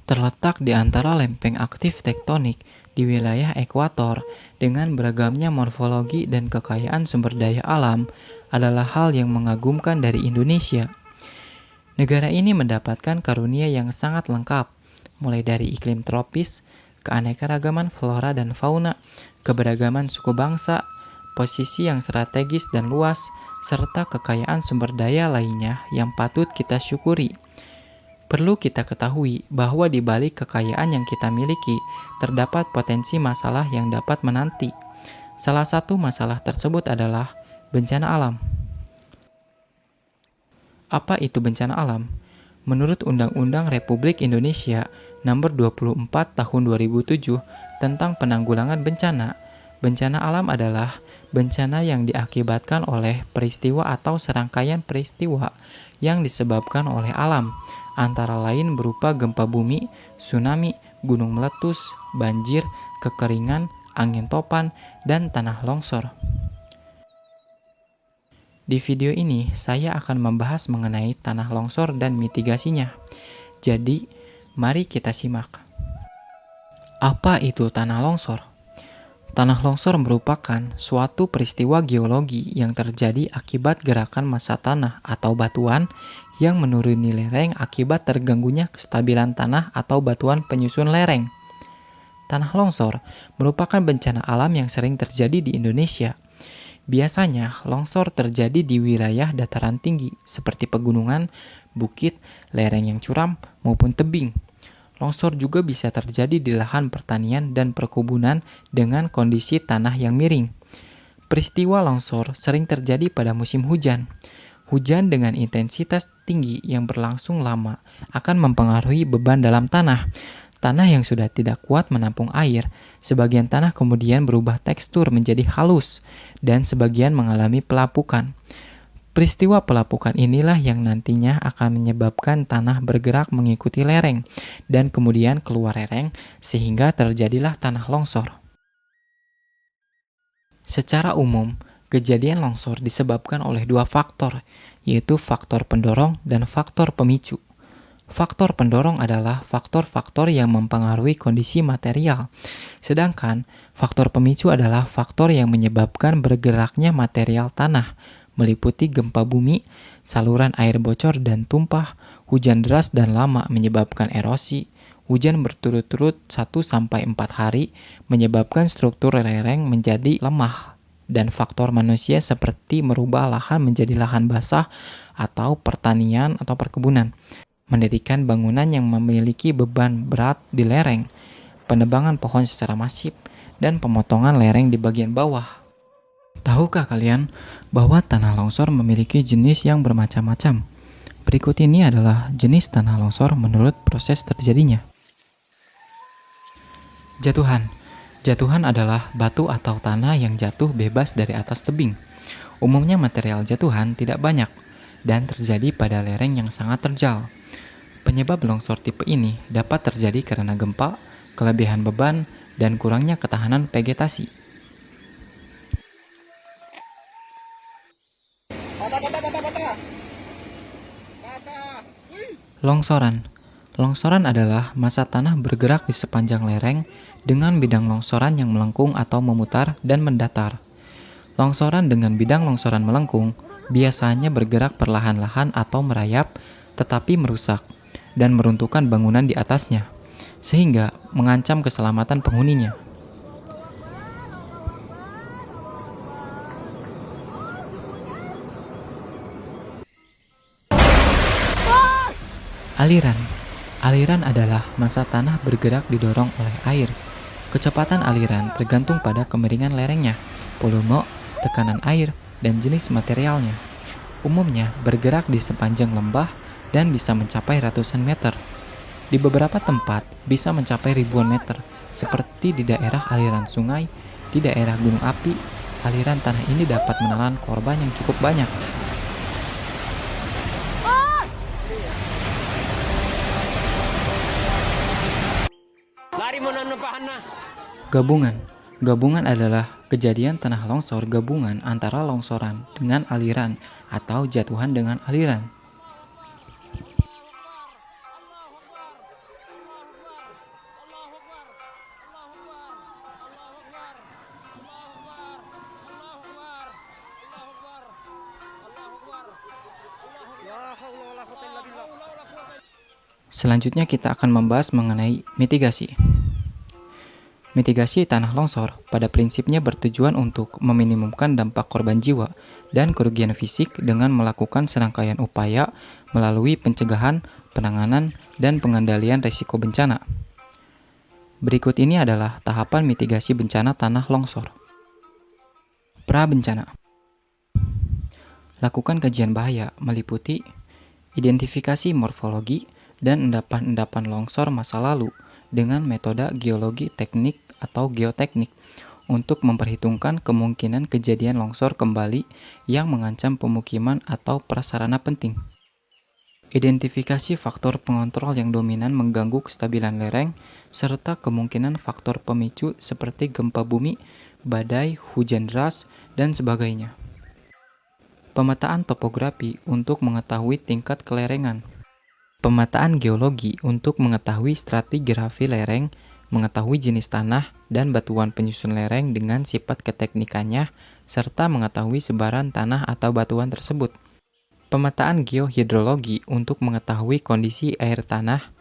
terletak di antara lempeng aktif tektonik di wilayah ekuator dengan beragamnya morfologi dan kekayaan sumber daya alam adalah hal yang mengagumkan dari Indonesia. Negara ini mendapatkan karunia yang sangat lengkap, mulai dari iklim tropis, keanekaragaman flora dan fauna, keberagaman suku bangsa, posisi yang strategis dan luas, serta kekayaan sumber daya lainnya yang patut kita syukuri. Perlu kita ketahui bahwa di balik kekayaan yang kita miliki, terdapat potensi masalah yang dapat menanti. Salah satu masalah tersebut adalah bencana alam. Apa itu bencana alam? Menurut Undang-Undang Republik Indonesia Nomor 24 Tahun 2007 tentang Penanggulangan Bencana, bencana alam adalah bencana yang diakibatkan oleh peristiwa atau serangkaian peristiwa yang disebabkan oleh alam, antara lain berupa gempa bumi, tsunami, gunung meletus, banjir, kekeringan, angin topan, dan tanah longsor. Di video ini, saya akan membahas mengenai tanah longsor dan mitigasinya. Jadi, mari kita simak. Apa itu tanah longsor? Tanah longsor merupakan suatu peristiwa geologi yang terjadi akibat gerakan massa tanah atau batuan yang menuruni lereng akibat terganggunya kestabilan tanah atau batuan penyusun lereng. Tanah longsor merupakan bencana alam yang sering terjadi di Indonesia. Biasanya, longsor terjadi di wilayah dataran tinggi seperti pegunungan, bukit, lereng yang curam, maupun tebing. Longsor juga bisa terjadi di lahan pertanian dan perkebunan dengan kondisi tanah yang miring. Peristiwa longsor sering terjadi pada musim hujan. Hujan dengan intensitas tinggi yang berlangsung lama akan mempengaruhi beban dalam tanah. Tanah yang sudah tidak kuat menampung air, sebagian tanah kemudian berubah tekstur menjadi halus, dan sebagian mengalami pelapukan. Peristiwa pelapukan inilah yang nantinya akan menyebabkan tanah bergerak mengikuti lereng, dan kemudian keluar lereng, sehingga terjadilah tanah longsor. Secara umum, kejadian longsor disebabkan oleh dua faktor, yaitu faktor pendorong dan faktor pemicu. Faktor pendorong adalah faktor-faktor yang mempengaruhi kondisi material, sedangkan faktor pemicu adalah faktor yang menyebabkan bergeraknya material tanah, meliputi gempa bumi, saluran air bocor dan tumpah, hujan deras dan lama menyebabkan erosi, hujan berturut-turut 1-4 hari menyebabkan struktur lereng menjadi lemah, dan faktor manusia seperti merubah lahan menjadi lahan basah atau pertanian atau perkebunan, mendirikan bangunan yang memiliki beban berat di lereng, penebangan pohon secara masif, dan pemotongan lereng di bagian bawah. Tahukah kalian bahwa tanah longsor memiliki jenis yang bermacam-macam? Berikut ini adalah jenis tanah longsor menurut proses terjadinya. Jatuhan. Jatuhan adalah batu atau tanah yang jatuh bebas dari atas tebing. Umumnya material jatuhan tidak banyak dan terjadi pada lereng yang sangat terjal. Penyebab longsor tipe ini dapat terjadi karena gempa, kelebihan beban, dan kurangnya ketahanan vegetasi. Longsoran. Longsoran adalah massa tanah bergerak di sepanjang lereng dengan bidang longsoran yang melengkung atau memutar dan mendatar. Longsoran dengan bidang longsoran melengkung biasanya bergerak perlahan-lahan atau merayap, tetapi merusak dan meruntuhkan bangunan di atasnya, sehingga mengancam keselamatan penghuninya. Aliran. Aliran adalah massa tanah bergerak didorong oleh air. Kecepatan aliran tergantung pada kemiringan lerengnya, volume, tekanan air, dan jenis materialnya. Umumnya bergerak di sepanjang lembah dan bisa mencapai ratusan meter. Di beberapa tempat bisa mencapai ribuan meter, seperti di daerah aliran sungai, di daerah gunung api. Aliran tanah ini dapat menelan korban yang cukup banyak. Gabungan. Gabungan adalah kejadian tanah longsor gabungan antara longsoran dengan aliran atau jatuhan dengan aliran. Selanjutnya kita akan membahas mengenai mitigasi. Mitigasi tanah longsor pada prinsipnya bertujuan untuk meminimumkan dampak korban jiwa dan kerugian fisik dengan melakukan serangkaian upaya melalui pencegahan, penanganan, dan pengendalian risiko bencana. Berikut ini adalah tahapan mitigasi bencana tanah longsor. Pra-bencana. Lakukan kajian bahaya meliputi identifikasi morfologi dan endapan-endapan longsor masa lalu dengan metode geologi teknik atau geoteknik untuk memperhitungkan kemungkinan kejadian longsor kembali yang mengancam pemukiman atau prasarana penting. Identifikasi faktor pengontrol yang dominan mengganggu kestabilan lereng, serta kemungkinan faktor pemicu seperti gempa bumi, badai, hujan deras, dan sebagainya. Pemetaan topografi untuk mengetahui tingkat kelerengan. Pemetaan geologi untuk mengetahui stratigrafi lereng, mengetahui jenis tanah dan batuan penyusun lereng dengan sifat keteknikannya, serta mengetahui sebaran tanah atau batuan tersebut. Pemetaan geohidrologi untuk mengetahui kondisi air tanah.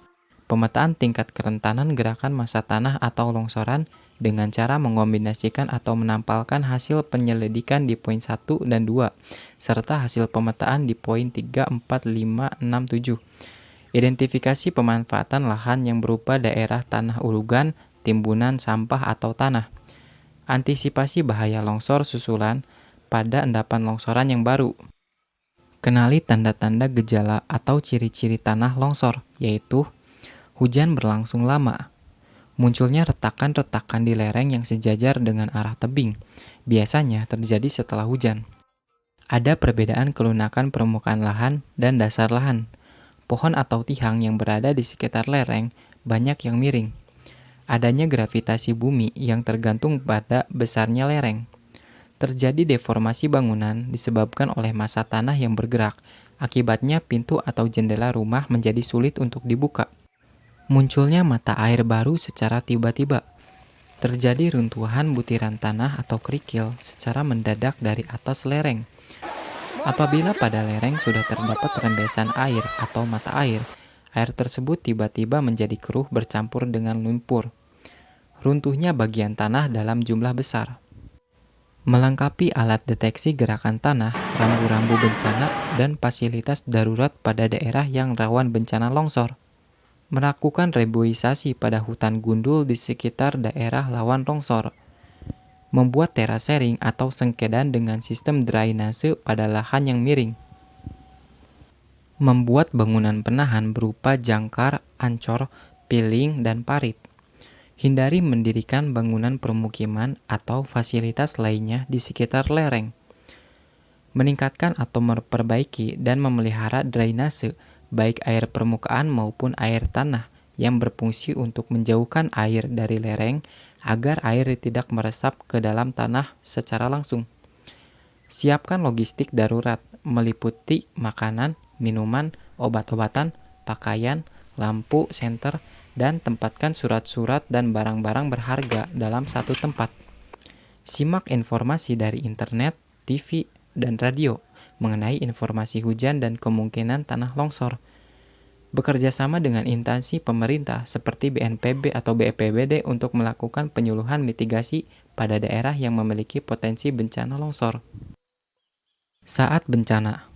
Pemetaan tingkat kerentanan gerakan massa tanah atau longsoran dengan cara mengombinasikan atau menampalkan hasil penyelidikan di poin 1 dan 2, serta hasil pemetaan di poin 3, 4, 5, 6, 7. Identifikasi pemanfaatan lahan yang berupa daerah tanah urugan, timbunan, sampah, atau tanah. Antisipasi bahaya longsor susulan pada endapan longsoran yang baru. Kenali tanda-tanda gejala atau ciri-ciri tanah longsor, yaitu hujan berlangsung lama, munculnya retakan-retakan di lereng yang sejajar dengan arah tebing, biasanya terjadi setelah hujan. Ada perbedaan kelunakan permukaan lahan dan dasar lahan. Pohon atau tiang yang berada di sekitar lereng banyak yang miring. Adanya gravitasi bumi yang tergantung pada besarnya lereng. Terjadi deformasi bangunan disebabkan oleh massa tanah yang bergerak. Akibatnya pintu atau jendela rumah menjadi sulit untuk dibuka. Munculnya mata air baru secara tiba-tiba. Terjadi runtuhan butiran tanah atau kerikil secara mendadak dari atas lereng. Apabila pada lereng sudah terdapat rembesan air atau mata air, air tersebut tiba-tiba menjadi keruh bercampur dengan lumpur. Runtuhnya bagian tanah dalam jumlah besar. Melengkapi alat deteksi gerakan tanah, rambu-rambu bencana, dan fasilitas darurat pada daerah yang rawan bencana longsor. Melakukan reboisasi pada hutan gundul di sekitar daerah rawan longsor. Membuat terasering atau sengkedan dengan sistem drainase pada lahan yang miring. Membuat bangunan penahan berupa jangkar, ancor, piling, dan parit. Hindari mendirikan bangunan permukiman atau fasilitas lainnya di sekitar lereng. Meningkatkan atau memperbaiki dan memelihara drainase, baik air permukaan maupun air tanah, yang berfungsi untuk menjauhkan air dari lereng agar air tidak meresap ke dalam tanah secara langsung. Siapkan logistik darurat meliputi makanan, minuman, obat-obatan, pakaian, lampu, senter, dan tempatkan surat-surat dan barang-barang berharga dalam satu tempat. Simak informasi dari internet, TV, dan radio mengenai informasi hujan dan kemungkinan tanah longsor. Bekerja sama dengan instansi pemerintah seperti BNPB atau BPBD untuk melakukan penyuluhan mitigasi pada daerah yang memiliki potensi bencana longsor. Saat bencana.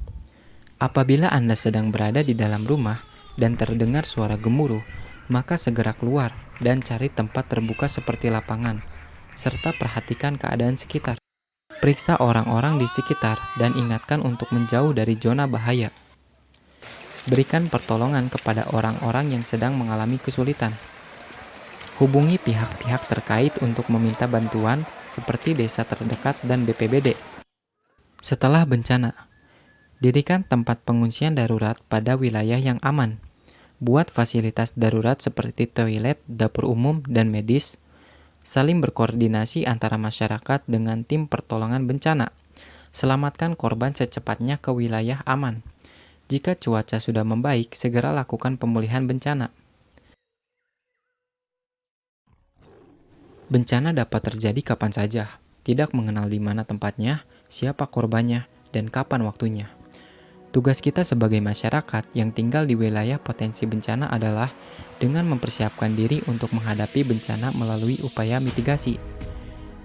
Apabila Anda sedang berada di dalam rumah dan terdengar suara gemuruh, maka segera keluar dan cari tempat terbuka seperti lapangan, serta perhatikan keadaan sekitar. Periksa orang-orang di sekitar dan ingatkan untuk menjauh dari zona bahaya. Berikan pertolongan kepada orang-orang yang sedang mengalami kesulitan. Hubungi pihak-pihak terkait untuk meminta bantuan seperti desa terdekat dan BPBD. Setelah bencana, dirikan tempat pengungsian darurat pada wilayah yang aman. Buat fasilitas darurat seperti toilet, dapur umum, dan medis. Saling berkoordinasi antara masyarakat dengan tim pertolongan bencana. Selamatkan korban secepatnya ke wilayah aman. Jika cuaca sudah membaik, segera lakukan pemulihan bencana. Bencana dapat terjadi kapan saja, tidak mengenal di mana tempatnya, siapa korbannya, dan kapan waktunya. Tugas kita sebagai masyarakat yang tinggal di wilayah potensi bencana adalah dengan mempersiapkan diri untuk menghadapi bencana melalui upaya mitigasi.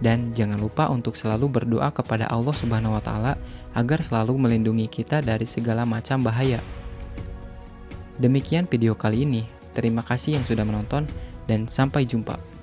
Dan jangan lupa untuk selalu berdoa kepada Allah Subhanahu wa taala agar selalu melindungi kita dari segala macam bahaya. Demikian video kali ini. Terima kasih yang sudah menonton dan sampai jumpa.